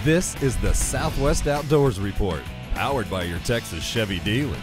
This is the Southwest Outdoors Report, powered by your Texas Chevy dealer.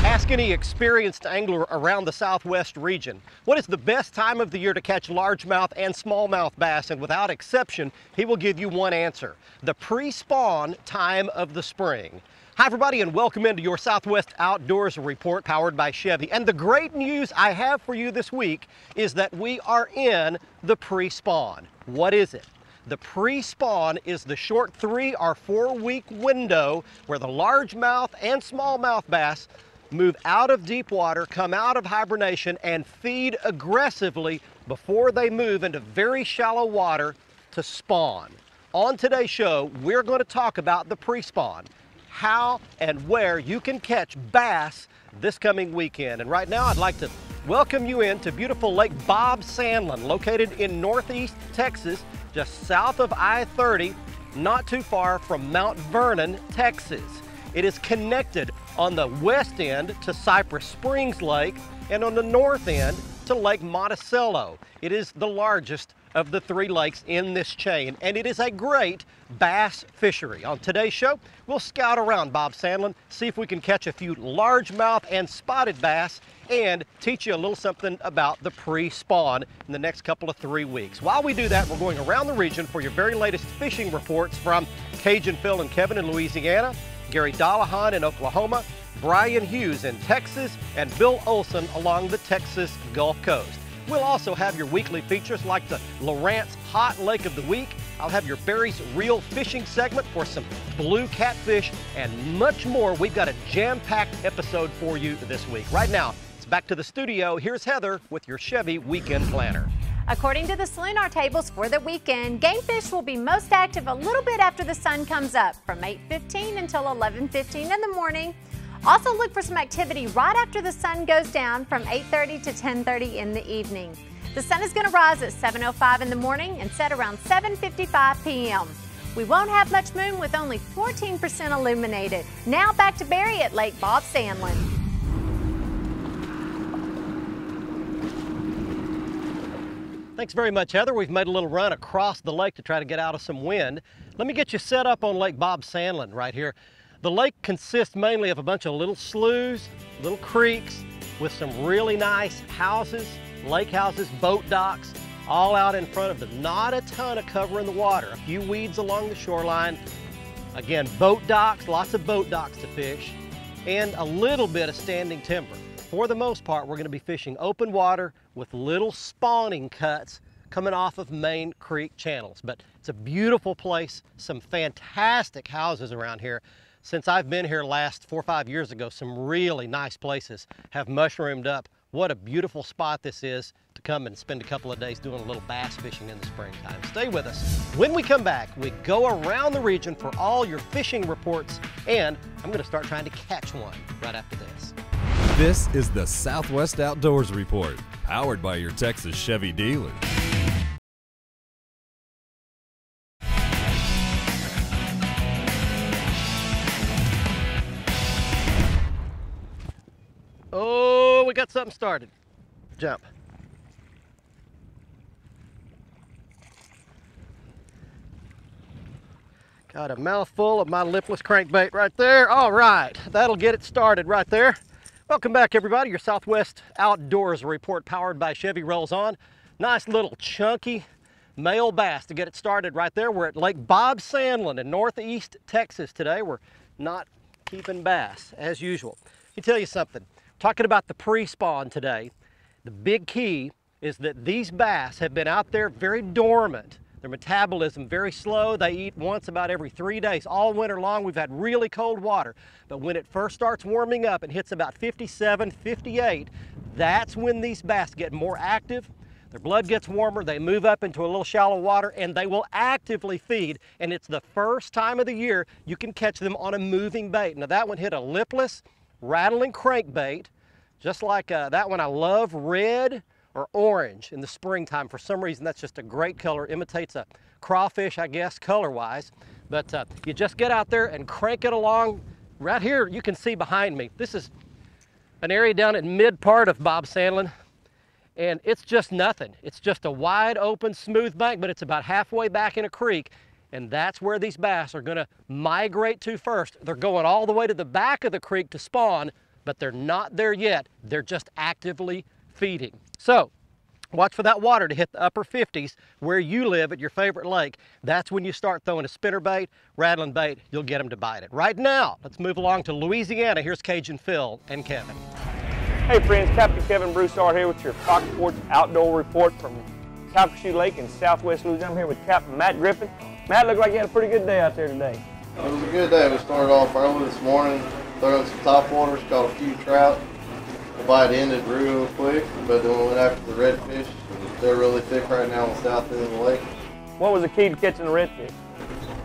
Ask any experienced angler around the Southwest region, what is the best time of the year to catch largemouth and smallmouth bass? And without exception, he will give you one answer: the pre-spawn time of the spring. Hi everybody, and welcome into your Southwest Outdoors Report powered by Chevy. And the great news I have for you this week is that we are in the pre-spawn. What is it? The pre-spawn is the short 3 or 4 week window where the largemouth and smallmouth bass move out of deep water, come out of hibernation, and feed aggressively before they move into very shallow water to spawn. On today's show, we're going to talk about the pre-spawn, how and where you can catch bass this coming weekend. And right now, I'd like to welcome you into beautiful Lake Bob Sandlin, located in northeast Texas, just south of I-30, not too far from Mount Vernon, Texas. It is connected on the west end to Cypress Springs Lake and on the north end to Lake Monticello. It is the largest of the 3 lakes in this chain, and it is a great bass fishery. On today's show, we'll scout around Bob Sandlin, see if we can catch a few largemouth and spotted bass, and teach you a little something about the pre-spawn in the next couple of 3 weeks. While we do that, we're going around the region for your very latest fishing reports from Cajun Phil and Kevin in Louisiana, Gary Dollahan in Oklahoma, Brian Hughes in Texas, and Bill Olson along the Texas Gulf Coast. We'll also have your weekly features like the Lawrence Hot Lake of the Week. I'll have your Barry's Real Fishing segment for some blue catfish and much more. We've got a jam-packed episode for you this week. Right now, it's back to the studio. Here's Heather with your Chevy Weekend Planner. According to the Salinar tables for the weekend, game fish will be most active a little bit after the sun comes up, from 8:15 until 11:15 in the morning. Also look for some activity right after the sun goes down from 8:30 to 10:30 in the evening. The sun is going to rise at 7:05 in the morning and set around 7:55 p.m. We won't have much moon with only 14% illuminated. Now back to Barry at Lake Bob Sandlin. Thanks very much, Heather. We've made a little run across the lake to try to get out of some wind. Let me get you set up on Lake Bob Sandlin right here. The lake consists mainly of a bunch of little sloughs, little creeks, with some really nice houses, lake houses, boat docks, all out in front of them. Not a ton of cover in the water. A few weeds along the shoreline. Again, boat docks, lots of boat docks to fish, and a little bit of standing timber. For the most part, we're going to be fishing open water with little spawning cuts coming off of main creek channels. But it's a beautiful place, some fantastic houses around here. Since I've been here last 4 or 5 years ago, some really nice places have mushroomed up. What a beautiful spot this is to come and spend a couple of days doing a little bass fishing in the springtime. Stay with us. When we come back, we go around the region for all your fishing reports, and I'm going to start trying to catch one right after this. This is the Southwest Outdoors Report, powered by your Texas Chevy dealer. Oh, we got something started. Jump. Got a mouthful of my lipless crankbait right there. All right, that'll get it started right there. Welcome back, everybody. Your Southwest Outdoors Report powered by Chevy rolls on. Nice little chunky male bass to get it started right there. We're at Lake Bob Sandlin in northeast Texas today. We're not keeping bass as usual. Let me tell you something. Talking about the pre-spawn today, the big key is that these bass have been out there very dormant. Their metabolism very slow. They eat once about every 3 days. All winter long, we've had really cold water. But when it first starts warming up and hits about 57, 58, that's when these bass get more active. Their blood gets warmer, they move up into a little shallow water, and they will actively feed. And it's the first time of the year you can catch them on a moving bait. Now that one hit a lipless, rattling crankbait, just like that one. I love red or orange in the springtime. For some reason, that's just a great color. Imitates a crawfish, I guess, color-wise. But you just get out there and crank it along. Right here, you can see behind me. This is an area down in mid part of Bob Sandlin, and it's just nothing. It's just a wide open, smooth bank, but it's about halfway back in a creek. and that's where these bass are gonna migrate to first. They're going all the way to the back of the creek to spawn, but they're not there yet. They're just actively feeding. So, watch for that water to hit the upper 50s where you live at your favorite lake. That's when you start throwing a spinner bait, rattling bait, you'll get them to bite it. Right now, let's move along to Louisiana. Here's Cajun Phil and Kevin. Hey friends, Captain Kevin Broussard here with your Fox Sports Outdoor Report from Calcasieu Lake in southwest Louisiana. I'm here with Captain Matt Griffin. Matt, looked like you had a pretty good day out there today. It was a good day. We started off early this morning, throwing some top waters, caught a few trout. The bite ended real quick, but then we went after the redfish. They're really thick right now on the south end of the lake. What was the key to catching the redfish?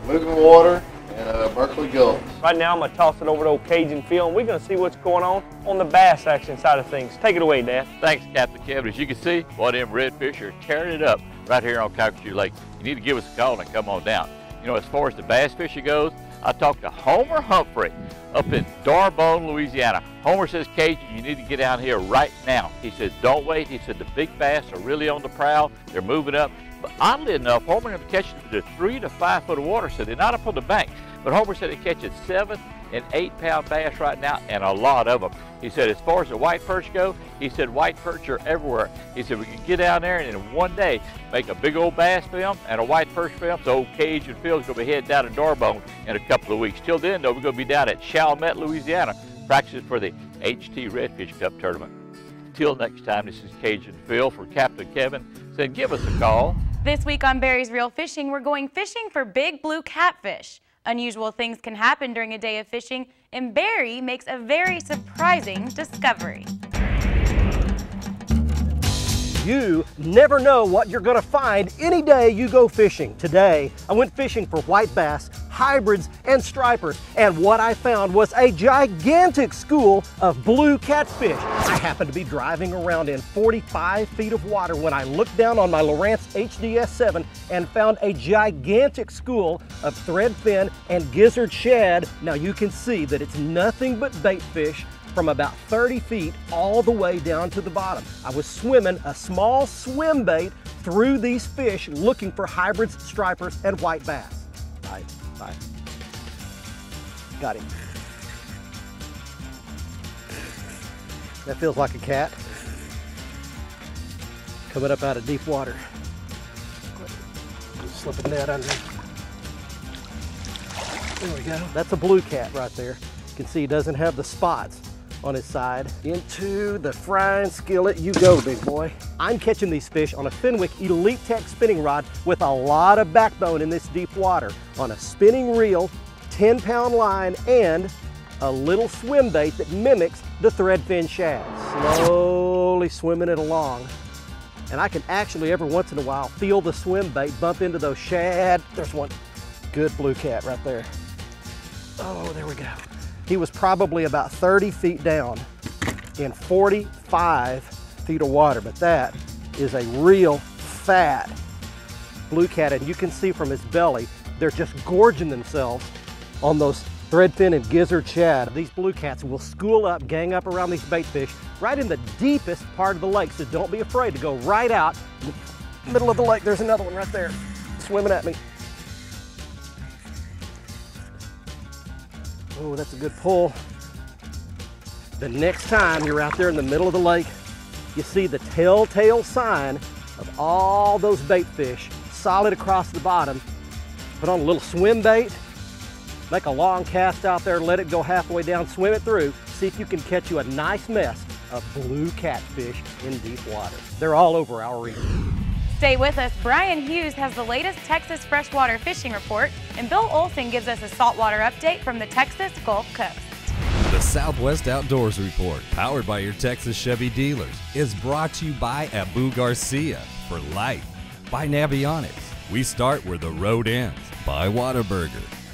Moving water and Berkeley gulls. Right now I'm going to toss it over to old Cajun Phil, and we're going to see what's going on the bass action side of things. Take it away, Dad. Thanks, Captain Kevin. As you can see, one of them redfish are tearing it up right here on Calcasieu Lake. You need to give us a call and come on down. You know, as far as the bass fishing goes, I talked to Homer Humphrey up in D'Arbonne, Louisiana. Homer says, Cajun, you need to get down here right now. He said, don't wait. He said, the big bass are really on the prowl. They're moving up. But oddly enough, Homer and them catching the 3 to 5 foot of water, so they're not up on the bank. But Homer said they're catching 7 and 8 pound bass right now, and a lot of them. He said, as far as the white perch go, he said white perch are everywhere. He said we can get down there and in one day make a big old bass film and a white perch film. So old Cajun Phil's gonna be heading down to D'Arbonne in a couple of weeks. Till then though, we're gonna be down at Chalmette, Louisiana, practicing for the HT Redfish Cup tournament. Till next time, this is Cajun Phil for Captain Kevin saying give us a call. This week on Barry's Real Fishing, we're going fishing for big blue catfish. Unusual things can happen during a day of fishing, and Barry makes a very surprising discovery. You never know what you're gonna find any day you go fishing. Today, I went fishing for white bass, hybrids, and stripers, and what I found was a gigantic school of blue catfish. I happened to be driving around in 45 feet of water when I looked down on my Lowrance HDS7 and found a gigantic school of threadfin and gizzard shad. Now you can see that it's nothing but bait fish from about 30 feet all the way down to the bottom. I was swimming a small swim bait through these fish looking for hybrids, stripers, and white bass. Bite. Got him. That feels like a cat. Coming up out of deep water. Slip a net under. There we go. That's a blue cat right there. You can see he doesn't have the spots on his side. Into the frying skillet you go, big boy. I'm catching these fish on a Fenwick Elite Tech spinning rod with a lot of backbone in this deep water on a spinning reel, 10-pound line, and a little swim bait that mimics the threadfin shad. Slowly swimming it along. And I can actually every once in a while feel the swim bait bump into those shad. There's one good blue cat right there. Oh, there we go. He was probably about 30 feet down in 45 feet of water, but that is a real fat blue cat, and you can see from his belly, they're just gorging themselves on those threadfin and gizzard shad. These blue cats will school up, gang up around these bait fish right in the deepest part of the lake, so don't be afraid to go right out in the middle of the lake. There's another one right there, swimming at me. Oh, that's a good pull. The next time you're out there in the middle of the lake, you see the telltale sign of all those bait fish solid across the bottom. Put on a little swim bait, make a long cast out there, let it go halfway down, swim it through, see if you can catch you a nice mess of blue catfish in deep water. They're all over our region. Stay with us. Brian Hughes has the latest Texas freshwater fishing report, and Bill Olson gives us a saltwater update from the Texas Gulf Coast. The Southwest Outdoors Report, powered by your Texas Chevy dealers, is brought to you by Abu Garcia for life, by Navionics, we start where the road ends, by Whataburger,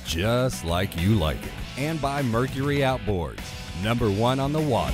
just like you like it, and by Mercury Outboards, #1 on the water.